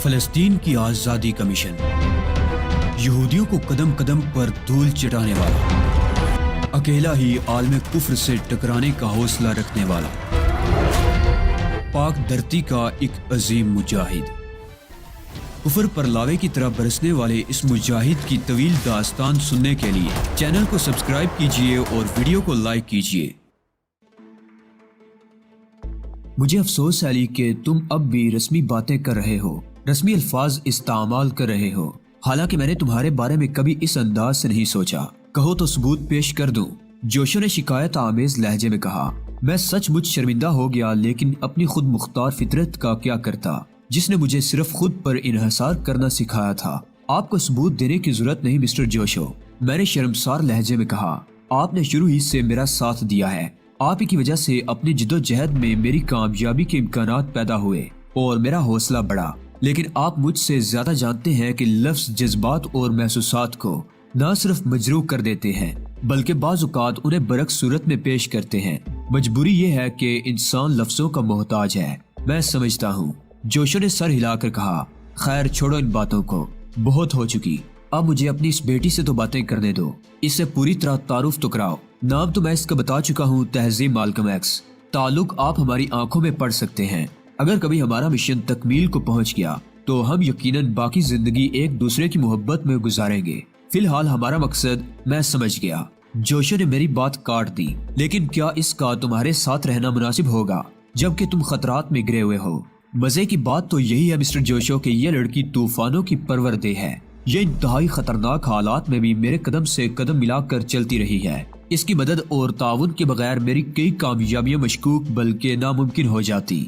فلسطین کی آزادی کا مشن، یہودیوں کو قدم قدم پر دھول چٹانے والا، اکیلا ہی عالم کفر سے ٹکرانے کا حوصلہ رکھنے والا، پاک دھرتی کا ایک عظیم مجاہد، کفر پر لاوے کی طرح برسنے والے اس مجاہد کی طویل داستان سننے کے لیے چینل کو سبسکرائب کیجئے اور ویڈیو کو لائک کیجئے۔ مجھے افسوس ہے علی کہ تم اب بھی رسمی باتیں کر رہے ہو، رسمی الفاظ استعمال کر رہے ہو، حالانکہ میں نے تمہارے بارے میں کبھی اس انداز سے نہیں سوچا۔ کہو تو ثبوت پیش کر دوں، جوشو نے شکایت آمیز لہجے میں کہا۔ میں سچ مچ شرمندہ ہو گیا، لیکن اپنی خود مختار فطرت کا کیا کرتا جس نے مجھے صرف خود پر انحصار کرنا سکھایا تھا۔ آپ کو ثبوت دینے کی ضرورت نہیں مسٹر جوشو، میں نے شرمسار لہجے میں کہا۔ آپ نے شروع ہی سے میرا ساتھ دیا ہے، آپ ہی کی وجہ سے اپنی جدوجہد میں میری کامیابی کے امکانات پیدا ہوئے اور میرا حوصلہ بڑھا، لیکن آپ مجھ سے زیادہ جانتے ہیں کہ لفظ جذبات اور محسوسات کو نہ صرف مجروح کر دیتے ہیں بلکہ بعض اوقات انہیں برعکس صورت میں پیش کرتے ہیں۔ مجبوری یہ ہے کہ انسان لفظوں کا محتاج ہے، میں سمجھتا ہوں۔ جوشو نے سر ہلا کر کہا، خیر چھوڑو ان باتوں کو، بہت ہو چکی، اب مجھے اپنی اس بیٹی سے تو باتیں کرنے دو، اس سے پوری طرح تعارف تو کراؤ۔ نام تو میں اس کا بتا چکا ہوں، تہذیب مالکم ایکس۔ تعلق آپ ہماری آنکھوں میں پڑھ سکتے ہیں، اگر کبھی ہمارا مشن تکمیل کو پہنچ گیا تو ہم یقیناً باقی زندگی ایک دوسرے کی محبت میں گزاریں گے۔ فی الحال ہمارا مقصد میں سمجھ گیا۔ جوشو نے میری بات کاٹ دی، لیکن کیا اس کا تمہارے ساتھ رہنا مناسب ہوگا جبکہ تم خطرات میں گرے ہوئے ہو؟ مزے کی بات تو یہی ہے مسٹر جوشو کہ یہ لڑکی طوفانوں کی پروردے ہے، یہ انتہائی خطرناک حالات میں بھی میرے قدم سے قدم ملا کر چلتی رہی ہے۔ اس کی مدد اور تعاون کے بغیر میری کئی کامیابیاں مشکوک بلکہ ناممکن ہو جاتی۔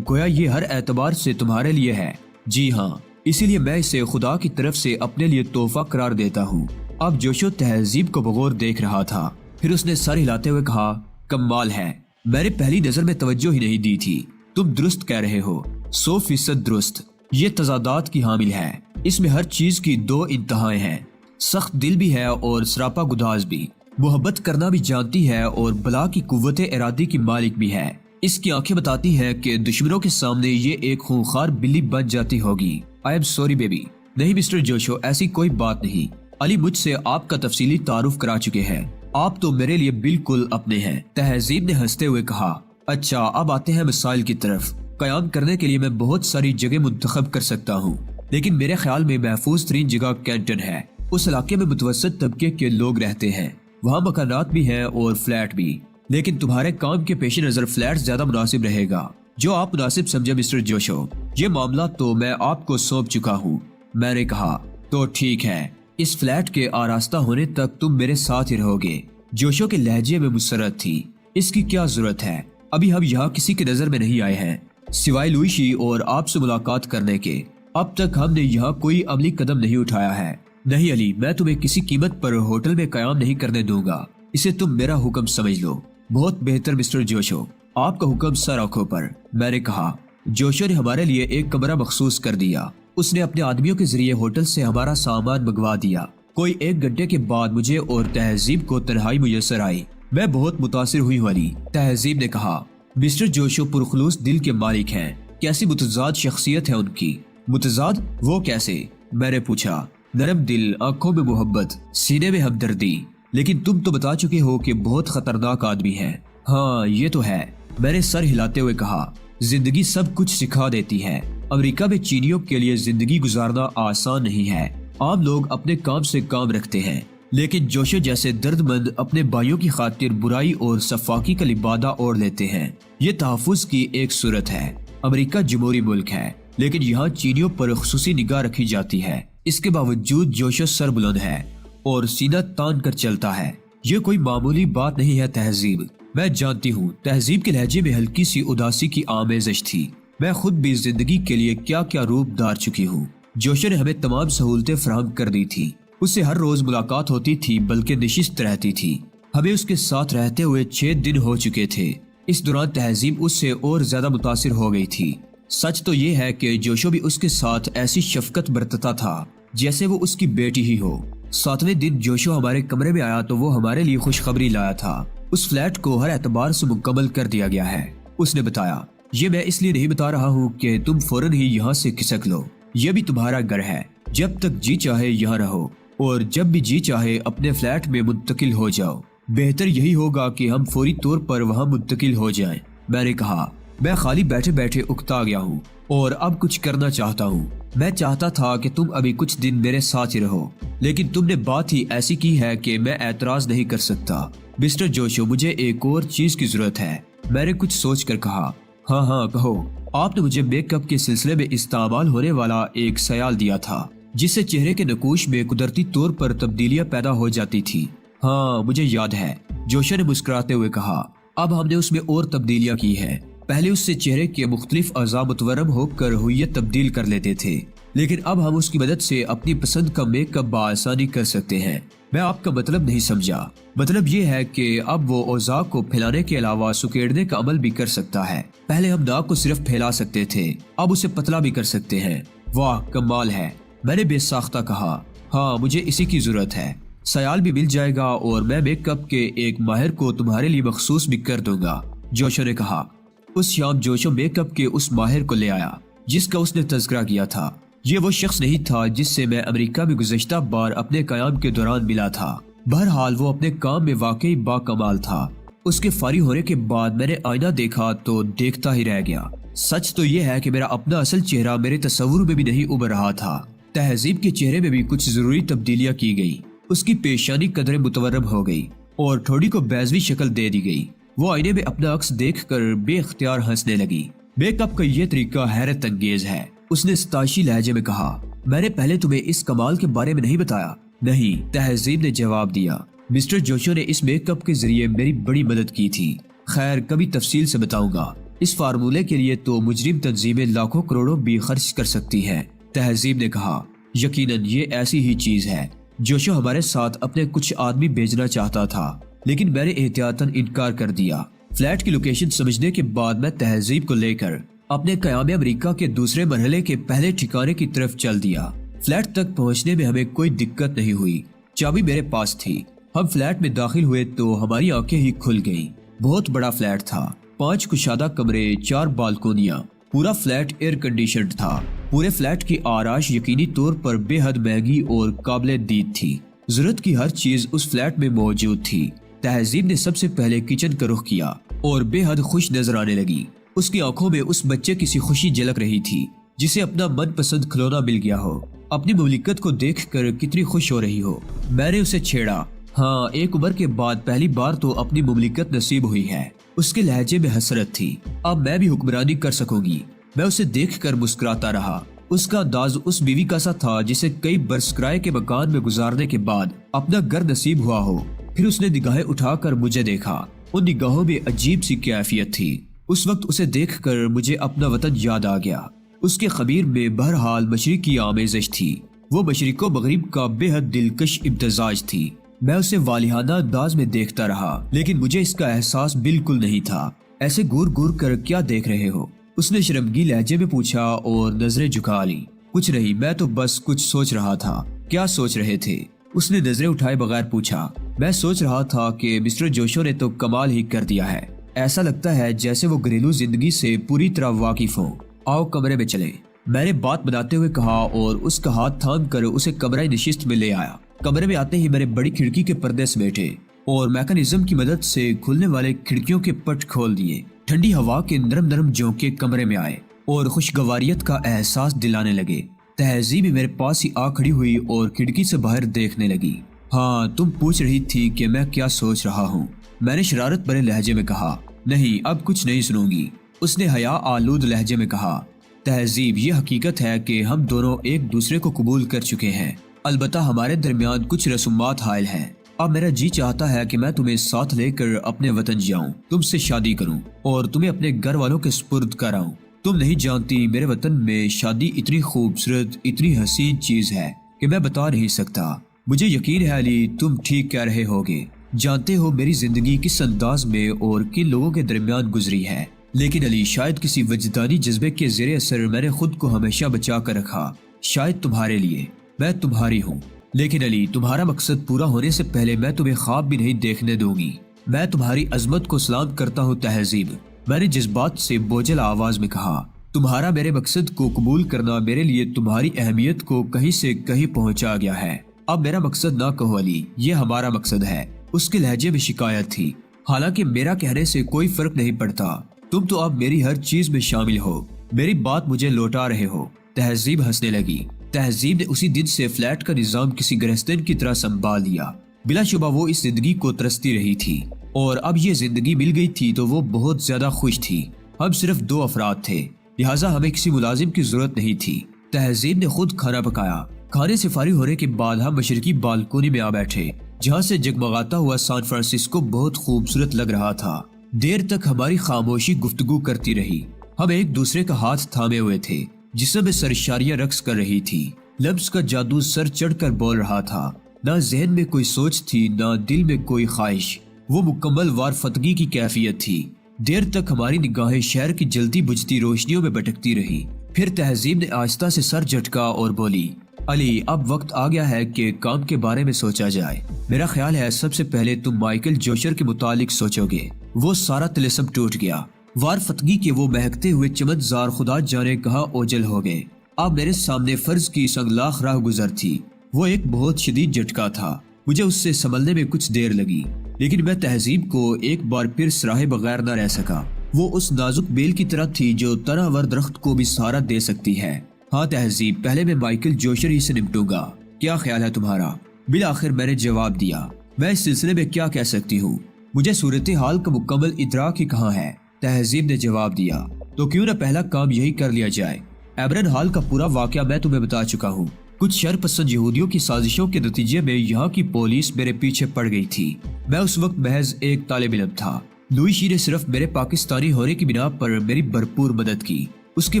گویا یہ ہر اعتبار سے تمہارے لیے ہے۔ جی ہاں، اسی لیے میں اسے خدا کی طرف سے اپنے لیے تحفہ قرار دیتا ہوں۔ اب جوشو تہذیب کو بغور دیکھ رہا تھا، پھر اس نے سر ہلاتے ہوئے کہا، کمال ہے، میں نے پہلی نظر میں توجہ ہی نہیں دی تھی۔ تم درست کہہ رہے ہو، 100% درست۔ یہ تضادات کی حامل ہے، اس میں ہر چیز کی دو انتہائیں ہیں، سخت دل بھی ہے اور سراپا گداز بھی، محبت کرنا بھی جانتی ہے اور بلا کی قوت ارادی کی مالک بھی ہے۔ اس کی آنکھیں بتاتی ہیں کہ دشمنوں کے سامنے یہ ایک خونخوار بلی بن جاتی ہوگی۔ I am sorry baby۔ نہیں مسٹر جوشو، ایسی کوئی بات نہیں۔ علی مجھ سے آپ کا تفصیلی تعارف کرا چکے ہیں، آپ تو میرے لیے بالکل اپنے ہیں۔ تہذیب نے ہنستے ہوئے کہا، اچھا اب آتے ہیں مسائل کی طرف۔ قیام کرنے کے لیے میں بہت ساری جگہ منتخب کر سکتا ہوں، لیکن میرے خیال میں محفوظ ترین جگہ کینٹن ہے۔ اس علاقے میں متوسط طبقے کے لوگ رہتے ہیں، وہاں مکانات بھی ہیں اور فلیٹ بھی، لیکن تمہارے کام کے پیش نظر فلیٹ زیادہ مناسب رہے گا، جو آپ مناسب سمجھے مسٹر جوشو۔ یہ معاملہ تو میں آپ کو سونپ چکا ہوں۔ میں نے کہا، تو ٹھیک ہے، اس فلیٹ کے آراستہ ہونے تک تم میرے ساتھ ہی رہو گے۔ جوشو کے لہجے میں مسرت تھی۔ اس کی کیا ضرورت ہے؟ ابھی ہم یہاں کسی کی نظر میں نہیں آئے ہیں سوائے لوئیشی اور آپ سے ملاقات کرنے کے۔ اب تک ہم نے یہاں کوئی عملی قدم نہیں اٹھایا ہے۔ نہیں علی، میں تمہیں کسی قیمت پر ہوٹل میں قیام نہیں کرنے دوں گا، اسے تم میرا حکم سمجھ لو۔ بہت بہتر مسٹر جوشو، آپ کا حکم سر آنکھوں پر، میں نے کہا۔ جوشو نے ہمارے لیے ایک کمرہ مخصوص کر دیا، اس نے اپنے آدمیوں کے ذریعے ہوٹل سے ہمارا سامان منگوا دیا۔ کوئی 1 گھنٹے کے بعد مجھے اور تہذیب کو تنہائی میسر آئی۔ میں بہت متاثر ہوئی ہوں علی، تہذیب نے کہا۔ مسٹر جوشو پرخلوص دل کے مالک ہیں، کیسی متضاد شخصیت ہے ان کی۔ متضاد؟ وہ کیسے؟ میں نے پوچھا۔ نرم دل، آنکھوں میں محبت، سینے میں ہمدردی، لیکن تم تو بتا چکے ہو کہ بہت خطرناک آدمی ہے۔ ہاں یہ تو ہے، میں نے سر ہلاتے ہوئے کہا۔ زندگی سب کچھ سکھا دیتی ہے۔ امریکہ میں چینیوں کے لیے زندگی گزارنا آسان نہیں ہے، عام لوگ اپنے کام سے کام رکھتے ہیں، لیکن جوشو جیسے درد مند اپنے بھائیوں کی خاطر برائی اور صفاقی کا لبادہ اوڑھ لیتے ہیں۔ یہ تحفظ کی ایک صورت ہے۔ امریکہ جمہوری ملک ہے، لیکن یہاں چینیوں پر خصوصی نگاہ رکھی جاتی ہے۔ اس کے باوجود جوشو سر بلند ہے اور سینہ تان کر چلتا ہے۔ یہ کوئی معمولی بات نہیں ہے تہذیب، میں جانتی ہوں۔ تہذیب کے لہجے میں ہلکی سی اداسی کی آمیزش تھی۔ میں خود بھی زندگی کے لیے کیا کیا روپ دار چکی ہوں۔ جوشو نے ہمیں تمام سہولتیں فراہم کر دی تھی، اس سے ہر روز ملاقات ہوتی تھی بلکہ نشست رہتی تھی۔ ہمیں اس کے ساتھ رہتے ہوئے 6 دن ہو چکے تھے۔ اس دوران تہذیب اس سے اور زیادہ متاثر ہو گئی تھی۔ سچ تو یہ ہے کہ جوشو بھی اس کے ساتھ ایسی شفقت برتتا تھا جیسے وہ اس کی بیٹی ہی ہو۔ 7ویں دن جوشو ہمارے کمرے میں آیا تو وہ ہمارے لیے خوشخبری لایا تھا۔ اس فلیٹ کو ہر اعتبار سے مکمل کر دیا گیا ہے، اس نے بتایا۔ یہ میں اس لیے نہیں بتا رہا ہوں کہ تم فوراً ہی یہاں سے کھسک لو، یہ بھی تمہارا گھر ہے، جب تک جی چاہے یہاں رہو اور جب بھی جی چاہے اپنے فلیٹ میں منتقل ہو جاؤ۔ بہتر یہی ہوگا کہ ہم فوری طور پر وہاں منتقل ہو جائیں۔ میں نے کہا، میں خالی بیٹھے بیٹھے اکتا گیا ہوں اور اب کچھ کرنا چاہتا ہوں۔ میں چاہتا تھا کہ تم ابھی کچھ دن میرے ساتھ ہی رہو، لیکن تم نے بات ہی ایسی کی ہے کہ میں اعتراض نہیں کر سکتا۔ مسٹر جوشو، مجھے ایک اور چیز کی ضرورت ہے۔ میں نے کچھ سوچ کر کہا، ہاں ہاں کہو۔ آپ نے مجھے میک اپ کے سلسلے میں استعمال ہونے والا ایک سیال دیا تھا جس سے چہرے کے نقوش میں قدرتی طور پر تبدیلیاں پیدا ہو جاتی تھی۔ ہاں مجھے یاد ہے، جوشو نے مسکراتے ہوئے کہا۔ اب ہم نے اس میں اور تبدیلیاں کی ہیں۔ پہلے اس سے چہرے کے مختلف اعضاء متورم ہو کر ہویت تبدیل کر لیتے تھے، لیکن اب ہم اس کی مدد سے اپنی پسند کا میک اپ بآسانی کر سکتے ہیں۔ میں آپ کا مطلب نہیں سمجھا۔ مطلب یہ ہے کہ اب وہ اعضاء کو پھیلانے کے علاوہ سکیڑنے کا عمل بھی کر سکتا ہے۔ پہلے ہم ناک کو صرف پھیلا سکتے تھے، اب اسے پتلا بھی کر سکتے ہیں۔ واہ کمال ہے، میں نے بے ساختہ کہا۔ ہاں مجھے اسی کی ضرورت ہے۔ سیال بھی مل جائے گا اور میں میک اپ کے ایک ماہر کو تمہارے لیے مخصوص بھی کر دوں گا، جوشو نے کہا۔ اس شام جوشو میک اپ کے اس ماہر کو لے آیا جس کا اس نے تذکرہ کیا تھا۔ یہ وہ شخص نہیں تھا جس سے میں امریکہ میں گزشتہ بار اپنے قیام کے دوران ملا تھا۔ بہرحال وہ اپنے کام میں واقعی با کمال تھا۔ اس کے فارغ ہونے کے بعد میں نے آئینہ دیکھا تو دیکھتا ہی رہ گیا۔ سچ تو یہ ہے کہ میرا اپنا اصل چہرہ میرے تصور میں بھی نہیں ابھر رہا تھا۔ تہذیب کے چہرے میں بھی کچھ ضروری تبدیلیاں کی گئی۔ اس کی پیشانی قدرے متورم ہو گئی اور ٹھوڑی کو بیضوی شکل دے دی گئی۔ وہ آئینے میں اپنا عکس دیکھ کر بے اختیار ہنسنے لگی۔ میک اپ کا یہ طریقہ حیرت انگیز ہے، اس نے ستائشی لہجے میں کہا۔ میں نے پہلے تمہیں اس کمال کے بارے میں نہیں بتایا؟ نہیں، تہذیب نے جواب دیا۔ مسٹر جوشو نے اس میک اپ کے ذریعے میری بڑی مدد کی تھی۔ خیر، کبھی تفصیل سے بتاؤں گا۔ اس فارمولے کے لیے تو مجرم تنظیمیں لاکھوں کروڑوں بھی خرچ کر سکتی ہیں، تہذیب نے کہا۔ یقیناً یہ ایسی ہی چیز ہے۔ جوشو ہمارے ساتھ اپنے کچھ آدمی بھیجنا چاہتا تھا، لیکن میں نے احتیاطاً انکار کر دیا۔ فلیٹ کی لوکیشن سمجھنے کے بعد میں تہذیب کو لے کر اپنے قیام امریکہ کے دوسرے مرحلے کے پہلے ٹھکانے کی طرف چل دیا۔ فلیٹ تک پہنچنے میں ہمیں کوئی دقت نہیں ہوئی، چابی میرے پاس تھی۔ ہم فلیٹ میں داخل ہوئے تو ہماری آنکھیں ہی کھل گئیں۔ بہت بڑا فلیٹ تھا، 5 کشادہ کمرے، 4 بالکونیاں، پورا فلیٹ ایئر کنڈیشنڈ تھا۔ پورے فلیٹ کی آرائش یقینی طور پر بے حد مہنگی اور قابل دید تھی۔ ضرورت کی ہر چیز اس فلیٹ میں موجود تھی۔ تہذیب نے سب سے پہلے کچن کا رخ کیا اور بے حد خوش نظر آنے لگی۔ اس کی آنکھوں میں اس بچے کی سی خوشی جھلک رہی تھی جسے اپنا من پسند کھلونا مل گیا ہو، اپنی مملکت کو دیکھ کر کتنی خوش ہو رہی ہو۔ میں نے اسے چھیڑا۔ ہاں، ایک عمر کے بعد پہلی بار تو اپنی مملکت نصیب ہوئی ہے۔ اس کے لہجے میں حسرت تھی۔ اب میں بھی حکمرانی کر سکوں گی۔ میں اسے دیکھ کر مسکراتا رہا۔ اس کا انداز اس بیوی کا سا تھا جسے کئی برس کرائے کے مکان میں گزارنے کے بعد اپنا گھر نصیب ہوا ہو۔ پھر اس نے نگاہیں اٹھا کر مجھے دیکھا۔ ان نگاہوں میں عجیب سی کیفیت تھی۔ اس وقت اسے دیکھ کر مجھے اپنا وطن یاد آ گیا۔ اس کے خمیر میں بہرحال مشرق کی آمیزش تھی۔ وہ مشرق و مغرب کا بے حد دلکش امتزاج تھی۔ میں اسے والہانہ انداز میں دیکھتا رہا، لیکن مجھے اس کا احساس بالکل نہیں تھا۔ ایسے گور گور کر کیا دیکھ رہے ہو؟ اس نے شرمگی لہجے میں پوچھا اور نظریں جھکا لی۔ کچھ نہیں، میں تو بس کچھ سوچ رہا تھا۔ کیا سوچ رہے تھے؟ اس نے نظریں اٹھائے بغیر پوچھا۔ میں سوچ رہا تھا کہ مسٹر جوشو نے تو کمال ہی کر دیا ہے۔ ایسا لگتا ہے جیسے وہ گھریلو زندگی سے پوری طرح واقف ہو۔ آؤ کمرے میں چلیں، میں نے بات بناتے ہوئے کہا اور اس کا ہاتھ تھام کر اسے کمرہ نشست میں لے آیا۔ کمرے میں آتے ہی میں نے بڑی کھڑکی کے پردے سمیٹے اور میکانزم کی مدد سے کھلنے والے کھڑکیوں کے پٹ کھول دیے۔ ٹھنڈی ہوا کے نرم نرم جھونکے کمرے میں آئے اور خوشگواریت کا احساس دلانے لگے۔ تہذیب میرے پاس ہی آ کھڑی ہوئی اور کھڑکی سے باہر دیکھنے لگی۔ ہاں، تم پوچھ رہی تھی کہ میں کیا سوچ رہا ہوں، میں نے شرارت بھرے لہجے میں کہا۔ نہیں، اب کچھ نہیں سنوں گی، اس نے حیا آلود لہجے میں کہا۔ تہذیب، یہ حقیقت ہے کہ ہم دونوں ایک دوسرے کو قبول کر چکے ہیں، البتہ ہمارے درمیان کچھ رسومات حائل ہیں۔ اب میرا جی چاہتا ہے کہ میں تمہیں ساتھ لے کر اپنے وطن جاؤں، تم سے شادی کروں اور تمہیں اپنے گھر والوں کے سپرد کراؤں۔ تم نہیں جانتی، میرے وطن میں شادی اتنی خوبصورت، اتنی حسین چیز ہے کہ میں بتا نہیں سکتا۔ مجھے یقین ہے علی، تم ٹھیک کہہ رہے ہوگے۔ جانتے ہو میری زندگی کس انداز میں اور کن لوگوں کے درمیان گزری ہے، لیکن علی شاید کسی وجدانی جذبے کے زیر اثر میں نے خود کو ہمیشہ بچا کر رکھا۔ شاید تمہارے لیے، میں تمہاری ہوں، لیکن علی تمہارا مقصد پورا ہونے سے پہلے میں تمہیں خواب بھی نہیں دیکھنے دوں گی۔ میں تمہاری عظمت کو سلام کرتا ہوں تہذیب، میں نے جذبات سے بوجھل آواز میں کہا، تمہارا میرے مقصد کو قبول کرنا میرے لیے تمہاری اہمیت کو کہیں سے کہیں پہنچا گیا ہے۔ اب میرا مقصد نہ کہو علی، یہ ہمارا مقصد ہے۔ اس کے لہجے میں شکایت تھی، حالانکہ میرا کہنے سے کوئی فرق نہیں پڑتا، تم تو اب میری ہر چیز میں شامل ہو، میری بات مجھے لوٹا رہے ہو۔ تہذیب ہنسنے لگی۔ تہذیب نے اسی دن سے فلیٹ کا نظام کسی گرہستین کی طرح سنبھال لیا۔ بلا شبہ وہ اس زندگی کو ترستی رہی تھی، اور اب یہ زندگی مل گئی تھی تو وہ بہت زیادہ خوش تھی۔ ہم صرف 2 افراد تھے، لہٰذا ہمیں کسی ملازم کی ضرورت نہیں تھی۔ تہذیب نے خود کھانا پکایا۔ کھانے سے فارغ ہونے کے بعد ہم مشرقی بالکونی میں آ بیٹھے، جہاں سے جگمگاتا ہوا سان فرانسسکو بہت خوبصورت لگ رہا تھا۔ دیر تک ہماری خاموشی گفتگو کرتی رہی۔ ہم ایک دوسرے کا ہاتھ تھامے ہوئے تھے، جسم میں سرشاریاں رقص کر رہی تھی۔ لفظ کا جادو سر چڑھ کر بول رہا تھا، نہ ذہن میں کوئی سوچ تھی، نہ دل میں کوئی خواہش۔ وہ مکمل وارفتگی کی کیفیت تھی۔ دیر تک ہماری نگاہیں شہر کی جلتی بجھتی روشنیوں میں بھٹکتی رہی۔ پھر تہذیب نے آہستہ سے سر جھٹکا اور بولی، علی، اب وقت آ گیا ہے کہ کام کے بارے میں سوچا جائے۔ میرا خیال ہے سب سے پہلے تم مائیکل جوشر کے متعلق سوچو گے۔ وہ سارا طلسم ٹوٹ گیا۔ وارفتگی کے وہ مہکتے ہوئے چمنزار خدا جانے کہاں اوجل ہو گئے۔ اب میرے سامنے فرض کی سنگلاخ راہ گزر تھی۔ وہ ایک بہت شدید جھٹکا تھا۔ مجھے اس سے سنبھلنے میں کچھ دیر لگی، لیکن میں تہذیب کو ایک بار پھر سراہے بغیر نہ رہ سکا۔ وہ اس نازک بیل کی طرح تھی جو تنا ور درخت کو بھی سہارا دے سکتی ہے۔ ہاں تہذیب، پہلے میں مائیکل جوشر ہی سے نمٹوں گا۔ کیا خیال ہے تمہارا؟ بالآخر میں نے جواب دیا، میں اس سلسلے میں کیا کہہ سکتی ہوں؟ مجھے صورتحال کا مکمل ادراک ہی کہاں ہے۔ تہذیب نے جواب دیا، تو کیوں نہ پہلا کام یہی کر لیا جائے۔ ایبرن ہال کا پورا واقعہ میں تمہیں بتا چکا ہوں۔ کچھ شر پسند یہودیوں کی سازشوں کے نتیجے میں یہاں کی پولیس میرے پیچھے پڑ گئی تھی۔ میں اس وقت محض ایک طالب علم تھا۔ لوئی شی نے صرف میرے پاکستانی ہونے کی بنا پر میری بھرپور مدد کی۔ اس کے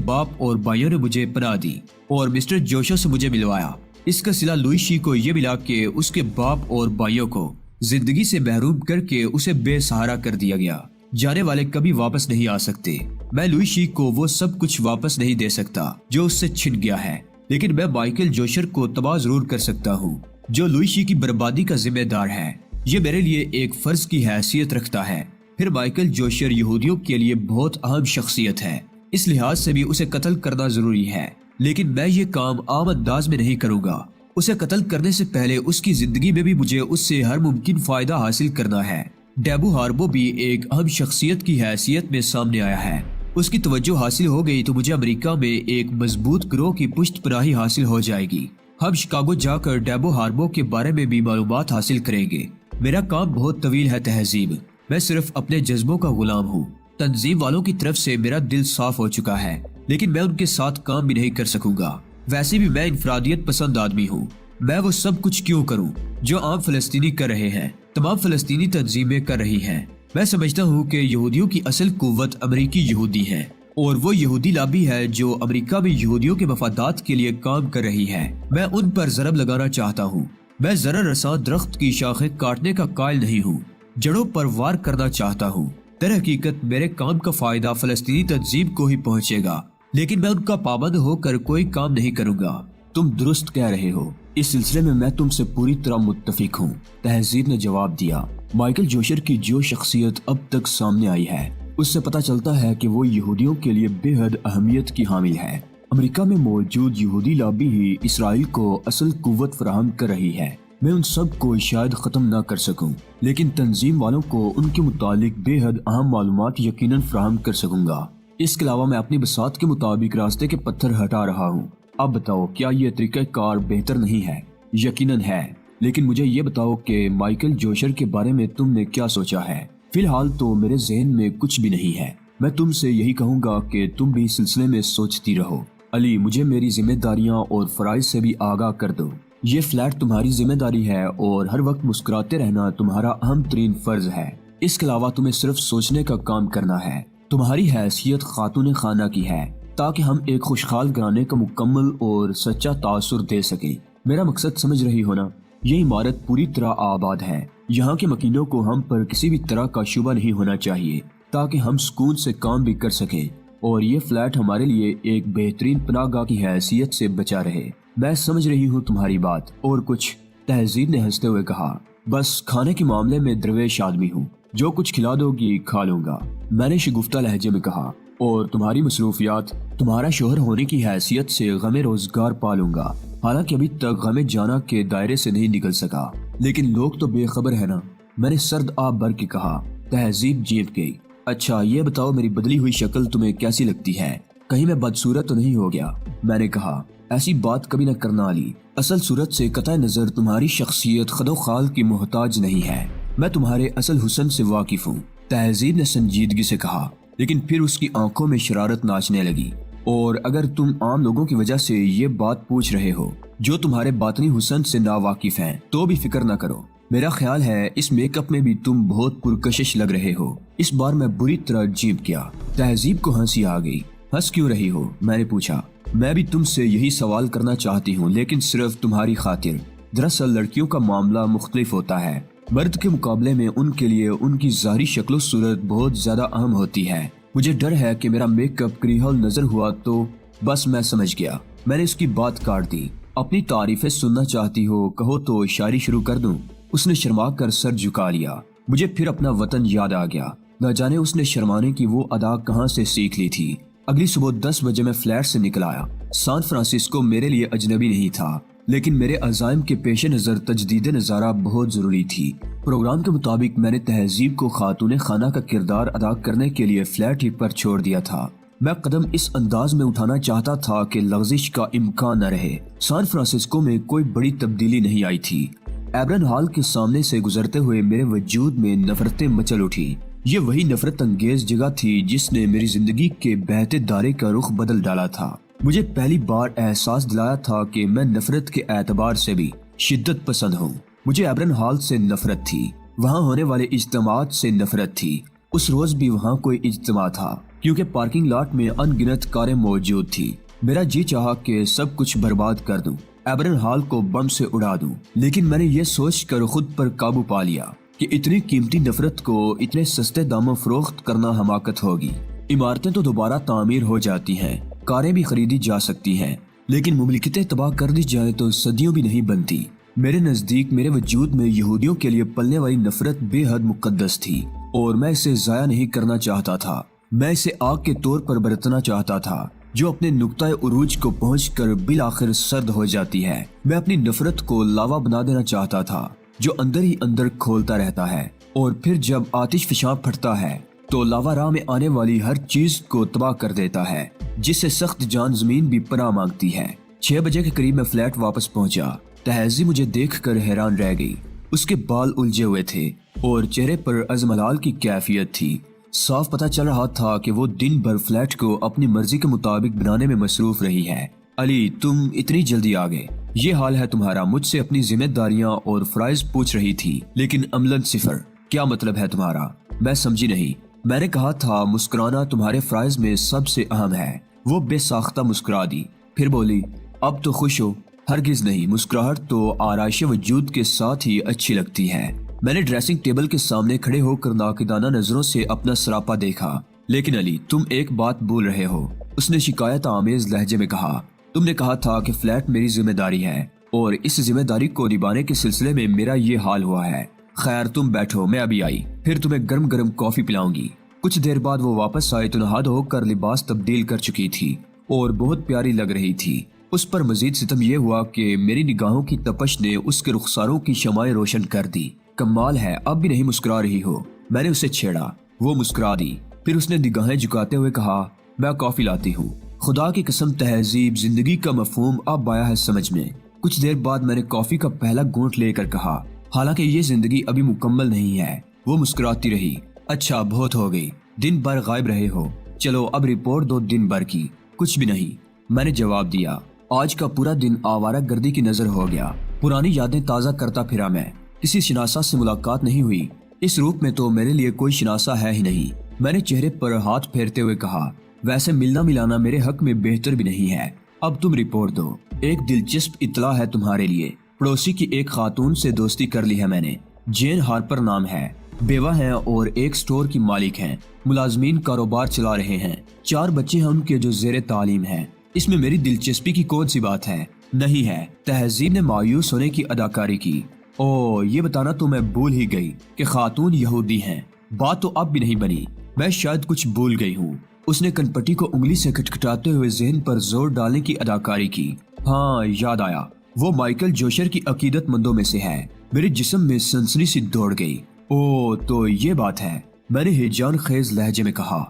باپ اور بھائیوں نے مجھے پناہ دی اور مسٹر جوشر سے مجھے ملوایا۔ اس کا صلہ لوئی شی کو یہ ملا کہ اس کے باپ اور بھائیوں کو زندگی سے محروم کر کے اسے بے سہارا کر دیا گیا۔ جانے والے کبھی واپس نہیں آ سکتے۔ میں لوئی شی کو وہ سب کچھ واپس نہیں دے سکتا جو اس سے چھن گیا ہے، لیکن میں مائیکل جوشر کو تباہ ضرور کر سکتا ہوں، جو لوئی شی کی بربادی کا ذمہ دار ہے۔ یہ میرے لیے ایک فرض کی حیثیت رکھتا ہے۔ پھر مائیکل جوشر یہودیوں کے لیے بہت اہم شخصیت ہے، اس لحاظ سے بھی اسے قتل کرنا ضروری ہے، لیکن میں یہ کام عام انداز میں نہیں کروں گا۔ اسے قتل کرنے سے پہلے اس کی زندگی میں بھی مجھے اس سے ہر ممکن فائدہ حاصل کرنا ہے۔ ڈیبو ہاربو بھی ایک اہم شخصیت کی حیثیت میں سامنے آیا ہے۔ اس کی توجہ حاصل ہو گئی تو مجھے امریکہ میں ایک مضبوط گروہ کی پشت پناہی حاصل ہو جائے گی۔ ہم شکاگو جا کر ڈیبو ہاربو کے بارے میں بھی معلومات حاصل کریں گے۔ میرا کام بہت طویل ہے تہذیب، میں صرف اپنے جذبوں کا غلام ہوں۔ تنظیم والوں کی طرف سے میرا دل صاف ہو چکا ہے، لیکن میں ان کے ساتھ کام بھی نہیں کر سکوں گا۔ ویسے بھی میں انفرادیت پسند آدمی ہوں۔ میں وہ سب کچھ کیوں کروں جو عام فلسطینی کر رہے ہیں، تمام فلسطینی تنظیمیں کر رہی ہیں۔ میں سمجھتا ہوں کہ یہودیوں کی اصل قوت امریکی یہودی ہے، اور وہ یہودی لابی ہے جو امریکہ میں یہودیوں کے مفادات کے لیے کام کر رہی ہے۔ میں ان پر ضرب لگانا چاہتا ہوں۔ میں ضرر رساں درخت کی شاخیں کاٹنے کا قائل نہیں ہوں، جڑوں پر وار کرنا چاہتا ہوں۔ در حقیقت میرے کام کا فائدہ فلسطینی تنظیم کو ہی پہنچے گا، لیکن میں ان کا پابند ہو کر کوئی کام نہیں کروں گا۔ تم درست کہہ رہے ہو، اس سلسلے میں تم سے پوری طرح متفق ہوں، تہذیب نے جواب دیا۔ مائیکل جوشر کی جو شخصیت اب تک سامنے آئی ہے، اس سے پتہ چلتا ہے کہ وہ یہودیوں کے لیے بے حد اہمیت کی حامل ہے۔ امریکہ میں موجود یہودی لابی ہی اسرائیل کو اصل قوت فراہم کر رہی ہے۔ میں ان سب کو شاید ختم نہ کر سکوں، لیکن تنظیم والوں کو ان کے متعلق بے حد اہم معلومات یقیناً فراہم کر سکوں گا۔ اس کے علاوہ میں اپنی بساط کے مطابق راستے کے پتھر ہٹا رہا ہوں۔ اب بتاؤ، کیا یہ طریقہ کار بہتر نہیں ہے؟ یقیناً ہے، لیکن مجھے یہ بتاؤ کہ مائیکل جوشر کے بارے میں تم نے کیا سوچا ہے؟ فی الحال تو میرے ذہن میں کچھ بھی نہیں ہے۔ میں تم سے یہی کہوں گا کہ تم بھی اس سلسلے میں سوچتی رہو۔ علی، مجھے میری ذمہ داریاں اور فرائض سے بھی آگاہ کر دو۔ یہ فلیٹ تمہاری ذمہ داری ہے اور ہر وقت مسکراتے رہنا تمہارا اہم ترین فرض ہے۔ اس کے علاوہ تمہیں صرف سوچنے کا کام کرنا ہے۔ تمہاری حیثیت خاتون خانہ کی ہے تاکہ ہم ایک خوشحال گھرانے کا مکمل اور سچا تاثر دے سکیں۔ میرا مقصد سمجھ رہی ہو نا؟ یہ عمارت پوری طرح آباد ہے۔ یہاں کے مکینوں کو ہم پر کسی بھی طرح کا شبہ نہیں ہونا چاہیے تاکہ ہم سکون سے کام بھی کر سکیں، اور یہ فلیٹ ہمارے لیے ایک بہترین پناہ گاہ کی حیثیت سے بچا رہے۔ میں سمجھ رہی ہوں تمہاری بات۔ اور کچھ؟ تہذیب نے ہنستے ہوئے کہا، بس کھانے کے معاملے میں درویش آدمی ہوں، جو کچھ کھلا دو گی کھا لوں گا۔ میں نے شگفتہ لہجے میں کہا، اور تمہاری مصروفیات تمہارا شوہر ہونے کی حیثیت سے غم روزگار پالوں گا، حالانکہ ابھی تک غم جانا کے دائرے سے نہیں نکل سکا، لیکن لوگ تو بے خبر ہے نا۔ میں نے سرد آب بھر کے کہا۔ تہذیب جیت گئی۔ اچھا یہ بتاؤ میری بدلی ہوئی شکل تمہیں کیسی لگتی ہے؟ کہیں میں بدصورت تو نہیں ہو گیا؟ میں نے کہا، ایسی بات کبھی نہ کرنا علی، اصل صورت سے قطع نظر تمہاری شخصیت خد و خال کی محتاج نہیں ہے، میں تمہارے اصل حسن سے واقف ہوں۔ تہذیب نے سنجیدگی سے کہا، لیکن پھر اس کی آنکھوں میں شرارت ناچنے لگی۔ اور اگر تم عام لوگوں کی وجہ سے یہ بات پوچھ رہے ہو جو تمہارے باطنی حسن سے ناواقف ہیں تو بھی فکر نہ کرو، میرا خیال ہے اس میک اپ میں بھی تم بہت پرکشش لگ رہے ہو۔ اس بار میں بری طرح جھیپ گیا۔ تہذیب کو ہنسی آ گئی۔ ہنس کیوں رہی ہو؟ میں نے پوچھا۔ میں بھی تم سے یہی سوال کرنا چاہتی ہوں، لیکن صرف تمہاری خاطر۔ دراصل لڑکیوں کا معاملہ مختلف ہوتا ہے، مرد کے مقابلے میں ان کے لیے ان کی ظاہری شکل و صورت بہت زیادہ اہم ہوتی ہے۔ مجھے ڈر ہے کہ میرا میک اپ کریہل نظر ہوا تو بس میں سمجھ گیا۔ میں نے اس کی بات کاٹ دی۔ اپنی تعریفیں سننا چاہتی ہو؟ کہو تو شاعری شروع کر دوں؟ اس نے شرما کر سر جھکا لیا۔ مجھے پھر اپنا وطن یاد آ گیا۔ نہ جانے اس نے شرمانے کی وہ ادا کہاں سے سیکھ لی تھی۔ اگلی صبح 10 بجے میں فلیٹ سے نکل آیا۔ سان فرانسسکو میرے لیے اجنبی نہیں تھا، لیکن میرے عزائم کے پیش نظر تجدید نظارہ بہت ضروری تھی۔ پروگرام کے مطابق میں نے تہذیب کو خاتون خانہ کا کردار ادا کرنے کے لیے فلیٹ ہی پر چھوڑ دیا تھا۔ میں قدم اس انداز میں اٹھانا چاہتا تھا کہ لغزش کا امکان نہ رہے۔ سان فرانسسکو میں کوئی بڑی تبدیلی نہیں آئی تھی۔ ایبرن ہال کے سامنے سے گزرتے ہوئے میرے وجود میں نفرتیں مچل اٹھی۔ یہ وہی نفرت انگیز جگہ تھی جس نے میری زندگی کے بہتے دارے کا رخ بدل ڈالا تھا۔ مجھے پہلی بار احساس دلایا تھا کہ میں نفرت کے اعتبار سے بھی شدت پسند ہوں۔ مجھے ایبرن ہال سے نفرت تھی، وہاں ہونے والے اجتماعات سے نفرت تھی۔ اس روز بھی وہاں کوئی اجتماع تھا کیونکہ پارکنگ لاٹ میں ان گنت کاریں موجود تھی۔ میرا جی چاہا کہ سب کچھ برباد کر دوں، ایبرن ہال کو بم سے اڑا دوں، لیکن میں نے یہ سوچ کر خود پر قابو پا لیا کہ اتنی قیمتی نفرت کو اتنے سستے داموں فروخت کرنا حماقت ہوگی۔ عمارتیں تو دوبارہ تعمیر ہو جاتی ہیں، کاریں بھی خریدی جا سکتی ہیں، لیکن مملکتیں تباہ کر دی جائیں تو صدیوں بھی نہیں بنتی۔ میرے نزدیک میرے وجود میں یہودیوں کے لیے پلنے والی نفرت بے حد مقدس تھی، اور میں اسے ضائع نہیں کرنا چاہتا تھا۔ میں اسے آگ کے طور پر برتنا چاہتا تھا جو اپنے نقطۂ عروج کو پہنچ کر بالآخر سرد ہو جاتی ہے۔ میں اپنی نفرت کو لاوا بنا دینا چاہتا تھا جو اندر ہی اندر کھولتا رہتا ہے، اور پھر جب آتش فشاں پھٹتا ہے تو لاوا راہ میں آنے والی ہر چیز کو تباہ کر دیتا ہے، جس سے سخت جان زمین بھی پناہ مانگتی ہے۔ 6 بجے کے قریب میں فلیٹ واپس پہنچا۔ تہذیب مجھے دیکھ کر حیران رہ گئی۔ اس کے بال الجھے ہوئے تھے اور چہرے پر عزم ہلال کی کیفیت تھی۔ صاف پتہ چل رہا تھا کہ وہ دن بھر فلیٹ کو اپنی مرضی کے مطابق بنانے میں مصروف رہی ہے۔ علی تم اتنی جلدی آ گئے، یہ حال ہے تمہارا۔ مجھ سے اپنی ذمہ داریاں اور فرائض پوچھ رہی تھی، لیکن عملاً صفر۔ کیا مطلب ہے تمہارا؟ میں سمجھی نہیں۔ میں نے کہا تھا مسکرانا تمہارے فرائض میں سب سے اہم ہے۔ وہ بے ساختہ مسکرا دی، پھر بولی، اب تو خوش ہو؟ ہرگز نہیں، مسکراہٹ تو آرائش وجود کے ساتھ ہی اچھی لگتی ہے۔ میں نے ڈریسنگ ٹیبل کے سامنے کھڑے ہو کر ناقدانہ نظروں سے اپنا سراپا دیکھا۔ لیکن علی تم ایک بات بھول رہے ہو، اس نے شکایت آمیز لہجے میں کہا۔ تم نے کہا تھا کہ فلیٹ میری ذمہ داری ہے، اور اس ذمہ داری کو نبھانے کے سلسلے میں میرا یہ حال ہوا ہے۔ خیر تم بیٹھو، میں ابھی آئی، پھر تمہیں گرم گرم کافی پلاؤں گی۔ کچھ دیر بعد وہ واپس آئے تو نہا دھو کر لباس تبدیل کر چکی تھی اور بہت پیاری لگ رہی تھی۔ اس پر مزید ستم یہ ہوا کہ میری نگاہوں کی تپش نے اس کے رخساروں کی شمعیں روشن کر دی۔ کمال ہے، اب بھی نہیں مسکرا رہی ہو؟ میں نے اسے چھیڑا، وہ مسکرا دی، پھر اس نے نگاہیں جھکاتے ہوئے کہا، میں کافی لاتی ہوں۔ خدا کی قسم تہذیب، زندگی کا مفہوم اب آیا ہے سمجھ میں۔ کچھ دیر بعد میں نے کافی کا پہلا گھونٹ لے کر کہا، حالانکہ یہ زندگی ابھی مکمل نہیں ہے۔ وہ مسکراتی رہی، اچھا بہت ہو گئی، دن بھر غائب رہے ہو، چلو اب رپورٹ دو دن بھر کی۔ کچھ بھی نہیں، میں نے جواب دیا۔ آج کا پورا دن آوارہ گردی کی نظر ہو گیا۔ پرانی یادیں تازہ کرتا پھرا میں۔ کسی شناسا سے ملاقات نہیں ہوئی، اس روپ میں تو میرے لیے کوئی شناسا ہے ہی نہیں۔ میں نے چہرے پر ہاتھ پھیرتے ہوئے کہا، ویسے ملنا ملانا میرے حق میں بہتر بھی نہیں ہے۔ اب تم رپورٹ دو۔ ایک دلچسپ اطلاع ہے تمہارے لیے، پڑوسی کی ایک خاتون سے دوستی کر لی ہے میں نے، جین ہارپر نام ہے، بیوہ ہیں اور ایک سٹور کی مالک ہیں، ملازمین کاروبار چلا رہے ہیں، 4 بچے ہیں ان کے جو زیر تعلیم ہیں۔ اس میں میری دلچسپی کی کون سی بات ہے؟ نہیں ہے۔ تہذیب نے مایوس ہونے کی اداکاری کی۔ او یہ بتانا تو میں بھول ہی گئی کہ خاتون یہودی ہیں۔ بات تو اب بھی نہیں بنی۔ میں شاید کچھ بھول گئی ہوں۔ اس نے کنپٹی کو انگلی سے کھٹکھٹاتے ہوئے ذہن پر زور ڈالنے کی اداکاری کی۔ ہاں یاد آیا، وہ مائیکل جوشر کی عقیدت مندوں میں سے ہے۔ میرے جسم میں سنسنی سی دوڑ گئی۔ او تو یہ بات ہے، میں نے ہیجان خیز لہجے میں کہا۔